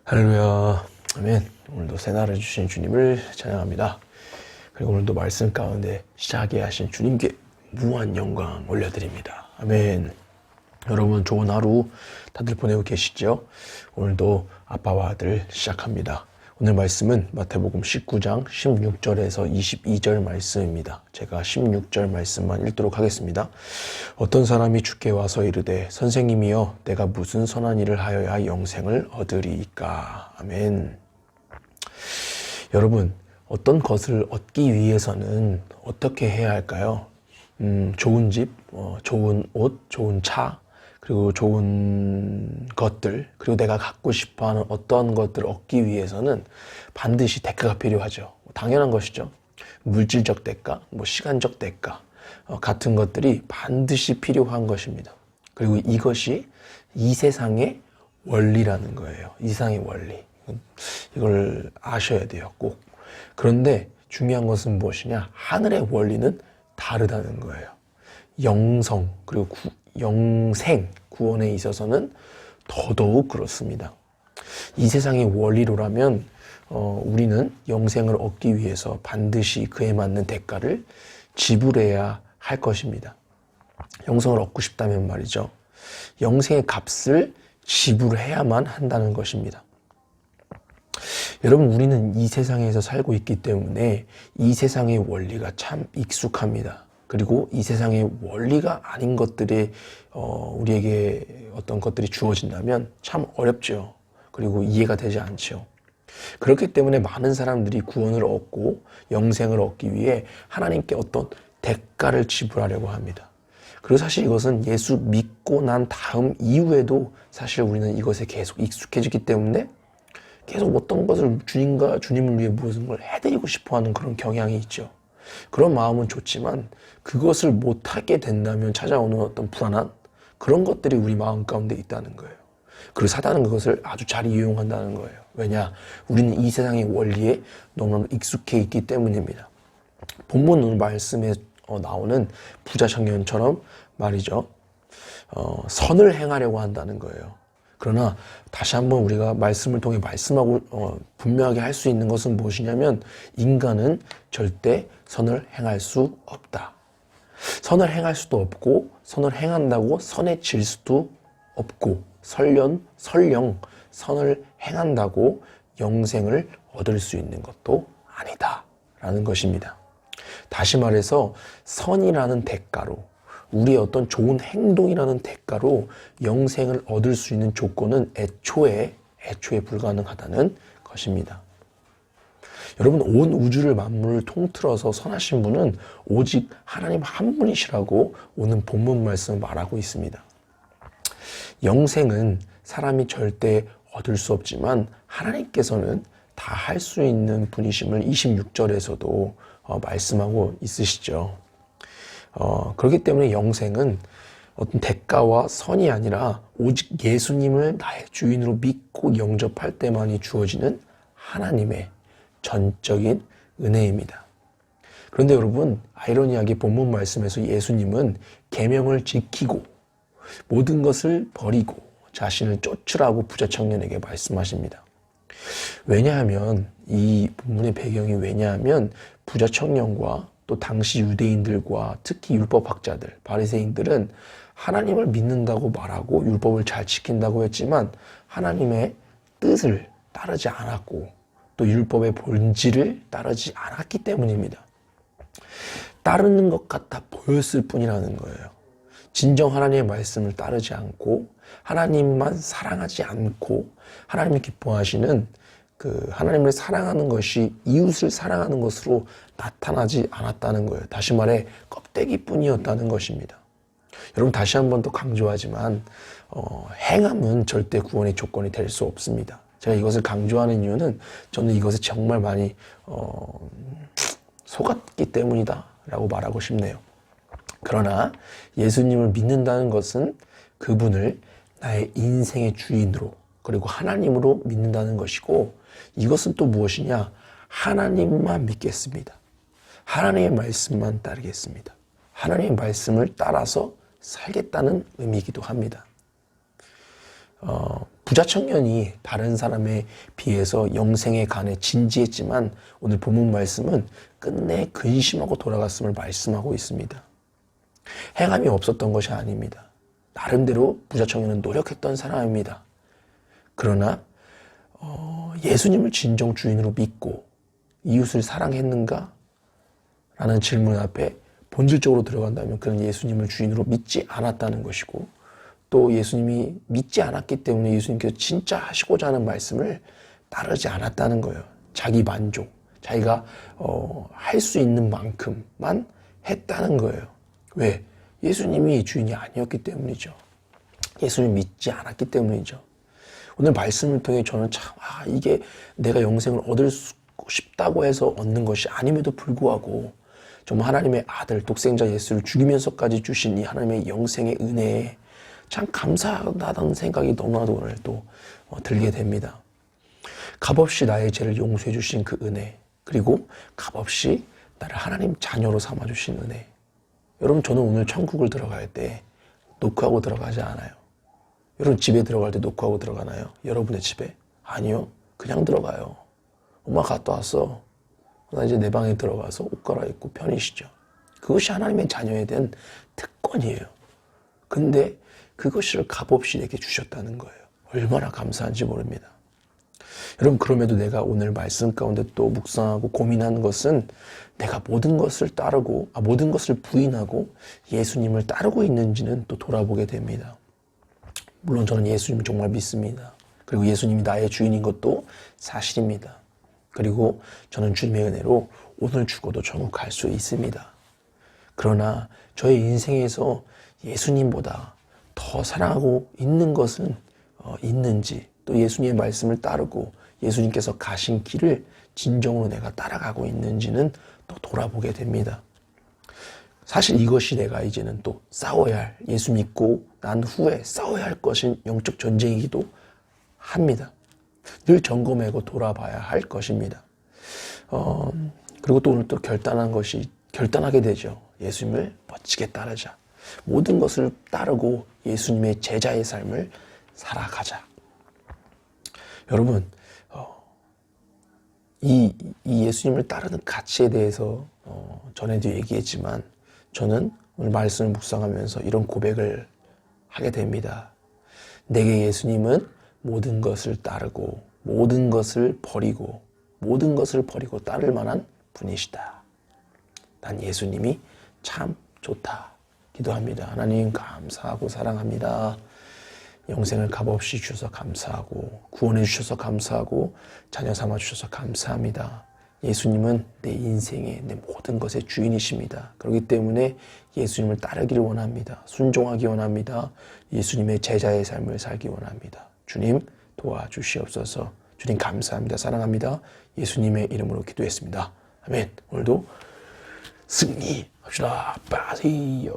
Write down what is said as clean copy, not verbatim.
할렐루야, 아멘. 오늘도 새날을 주신 주님을 찬양합니다. 그리고 오늘도 말씀 가운데 시작하게 하신 주님께 무한 영광 올려드립니다. 아멘. 여러분 좋은 하루 다들 보내고 계시죠? 오늘도 아빠와 아들 시작합니다. 오늘 말씀은 마태복음 19장 16절에서 22절 말씀입니다. 제가 16절 말씀만 읽도록 하겠습니다. 어떤 사람이 주께 와서 이르되 선생님이여 내가 무슨 선한 일을 하여야 영생을 얻으리이까. 아멘. 여러분 어떤 것을 얻기 위해서는 어떻게 해야 할까요? 좋은 집, 좋은 옷, 좋은 차, 그리고 좋은 것들, 그리고 내가 갖고 싶어하는 어떤 것들을 얻기 위해서는 반드시 대가가 필요하죠. 당연한 것이죠. 물질적 대가, 시간적 대가 같은 것들이 반드시 필요한 것입니다. 그리고 이것이 이 세상의 원리라는 거예요. 이 세상의 원리. 이걸 아셔야 돼요, 꼭. 그런데 중요한 것은 무엇이냐? 하늘의 원리는 다르다는 거예요. 영성, 그리고 영생, 구원에 있어서는 더더욱 그렇습니다. 이 세상의 원리로라면 우리는 영생을 얻기 위해서 반드시 그에 맞는 대가를 지불해야 할 것입니다. 영생을 얻고 싶다면 말이죠. 영생의 값을 지불해야만 한다는 것입니다. 여러분 우리는 이 세상에서 살고 있기 때문에 이 세상의 원리가 참 익숙합니다. 그리고 이 세상의 원리가 아닌 것들이 우리에게 어떤 것들이 주어진다면 참 어렵죠. 그리고 이해가 되지 않죠. 그렇기 때문에 많은 사람들이 구원을 얻고 영생을 얻기 위해 하나님께 어떤 대가를 지불하려고 합니다. 그리고 사실 이것은 예수 믿고 난 다음 이후에도 사실 우리는 이것에 계속 익숙해지기 때문에 계속 어떤 것을 주님을 위해 무슨 걸 해드리고 싶어하는 그런 경향이 있죠. 그런 마음은 좋지만 그것을 못하게 된다면 찾아오는 어떤 불안한 그런 것들이 우리 마음 가운데 있다는 거예요. 그리고 사단은 그것을 아주 잘 이용한다는 거예요. 왜냐? 우리는 이 세상의 원리에 너무나 익숙해 있기 때문입니다. 본문 오늘 말씀에 나오는 부자 청년처럼 말이죠. 선을 행하려고 한다는 거예요. 그러나 다시 한번 우리가 말씀을 통해 말씀하고 분명하게 할 수 있는 것은 무엇이냐면 인간은 절대 선을 행할 수 없다. 선을 행할 수도 없고 선을 행한다고 선해질 수도 없고 설령 선을 행한다고 영생을 얻을 수 있는 것도 아니다 라는 것입니다. 다시 말해서 선이라는 대가로 우리의 어떤 좋은 행동이라는 대가로 영생을 얻을 수 있는 조건은 애초에 불가능하다는 것입니다. 여러분 온 우주를 만물을 통틀어서 선하신 분은 오직 하나님 한 분이시라고 오늘 본문 말씀을 말하고 있습니다. 영생은 사람이 절대 얻을 수 없지만 하나님께서는 다 할 수 있는 분이심을 26절에서도 말씀하고 있으시죠. 그렇기 때문에 영생은 어떤 대가와 선이 아니라 오직 예수님을 나의 주인으로 믿고 영접할 때만이 주어지는 하나님의 전적인 은혜입니다. 그런데 여러분 아이러니하게 본문 말씀에서 예수님은 계명을 지키고 모든 것을 버리고 자신을 쫓으라고 부자 청년에게 말씀하십니다. 왜냐하면 이 본문의 배경이 왜냐하면 부자 청년과 또 당시 유대인들과 특히 율법학자들, 바리새인들은 하나님을 믿는다고 말하고 율법을 잘 지킨다고 했지만 하나님의 뜻을 따르지 않았고 또 율법의 본질을 따르지 않았기 때문입니다. 따르는 것 같아 보였을 뿐이라는 거예요. 진정 하나님의 말씀을 따르지 않고 하나님만 사랑하지 않고 하나님이 기뻐하시는 하나님을 사랑하는 것이 이웃을 사랑하는 것으로 나타나지 않았다는 거예요. 다시 말해 껍데기뿐이었다는 것입니다. 여러분 다시 한 번 더 강조하지만 행함은 절대 구원의 조건이 될 수 없습니다. 제가 이것을 강조하는 이유는 저는 이것에 정말 많이 속았기 때문이다 라고 말하고 싶네요. 그러나 예수님을 믿는다는 것은 그분을 나의 인생의 주인으로 그리고 하나님으로 믿는다는 것이고 이것은 또 무엇이냐? 하나님만 믿겠습니다. 하나님의 말씀만 따르겠습니다. 하나님의 말씀을 따라서 살겠다는 의미이기도 합니다. 부자 청년이 다른 사람에 비해서 영생에 관해 진지했지만 오늘 본문 말씀은 끝내 근심하고 돌아갔음을 말씀하고 있습니다. 행함이 없었던 것이 아닙니다. 나름대로 부자 청년은 노력했던 사람입니다. 그러나 예수님을 진정 주인으로 믿고 이웃을 사랑했는가? 라는 질문 앞에 본질적으로 들어간다면 그는 예수님을 주인으로 믿지 않았다는 것이고, 또 예수님이 믿지 않았기 때문에 예수님께서 진짜 하시고자 하는 말씀을 따르지 않았다는 거예요. 자기 만족, 자기가 할 수 있는 만큼만 했다는 거예요. 왜? 예수님이 주인이 아니었기 때문이죠. 예수님 믿지 않았기 때문이죠. 오늘 말씀을 통해 저는 참 이게 내가 영생을 얻을 수 싶다고 해서 얻는 것이 아님에도 불구하고 정말 하나님의 아들 독생자 예수를 죽이면서까지 주신 이 하나님의 영생의 은혜에 참 감사하다는 생각이 너무나도 오늘 또 들게 됩니다. 값없이 나의 죄를 용서해 주신 그 은혜, 그리고 값없이 나를 하나님 자녀로 삼아 주신 은혜. 여러분, 저는 오늘 천국을 들어갈 때 노크하고 들어가지 않아요. 여러분, 집에 들어갈 때 노크하고 들어가나요? 여러분의 집에? 아니요. 그냥 들어가요. 엄마 갔다 왔어. 나 이제 내 방에 들어가서 옷 갈아입고 편히 쉬죠. 그것이 하나님의 자녀에 대한 특권이에요. 근데 그것을 값없이 내게 주셨다는 거예요. 얼마나 감사한지 모릅니다. 여러분, 그럼에도 내가 오늘 말씀 가운데 또 묵상하고 고민하는 것은 내가 모든 것을 따르고, 모든 것을 부인하고 예수님을 따르고 있는지는 또 돌아보게 됩니다. 물론 저는 예수님을 정말 믿습니다. 그리고 예수님이 나의 주인인 것도 사실입니다. 그리고 저는 주님의 은혜로 오늘 죽어도 천국 갈 수 있습니다. 그러나 저의 인생에서 예수님보다 더 사랑하고 있는 것은 있는지, 또 예수님의 말씀을 따르고 예수님께서 가신 길을 진정으로 내가 따라가고 있는지는 또 돌아보게 됩니다. 사실 이것이 내가 이제는 또 싸워야 할, 예수 믿고 난 후에 싸워야 할 것인 영적 전쟁이기도 합니다. 늘 점검하고 돌아봐야 할 것입니다. 그리고 또 오늘 또 결단하게 되죠. 예수님을 멋지게 따르자. 모든 것을 따르고 예수님의 제자의 삶을 살아가자. 여러분, 이 예수님을 따르는 가치에 대해서 전에도 얘기했지만 저는 오늘 말씀을 묵상하면서 이런 고백을 하게 됩니다. 내게 예수님은 모든 것을 따르고 모든 것을 버리고 따를 만한 분이시다. 난 예수님이 참 좋다. 기도합니다. 하나님 감사하고 사랑합니다. 영생을 값없이 주셔서 감사하고 구원해 주셔서 감사하고 자녀 삼아 주셔서 감사합니다. 예수님은 내 인생의 내 모든 것의 주인이십니다. 그렇기 때문에 예수님을 따르기를 원합니다. 순종하기 원합니다. 예수님의 제자의 삶을 살기 원합니다. 주님 도와주시옵소서. 주님 감사합니다. 사랑합니다. 예수님의 이름으로 기도했습니다. 아멘. 오늘도 승리합시다. 빠세요.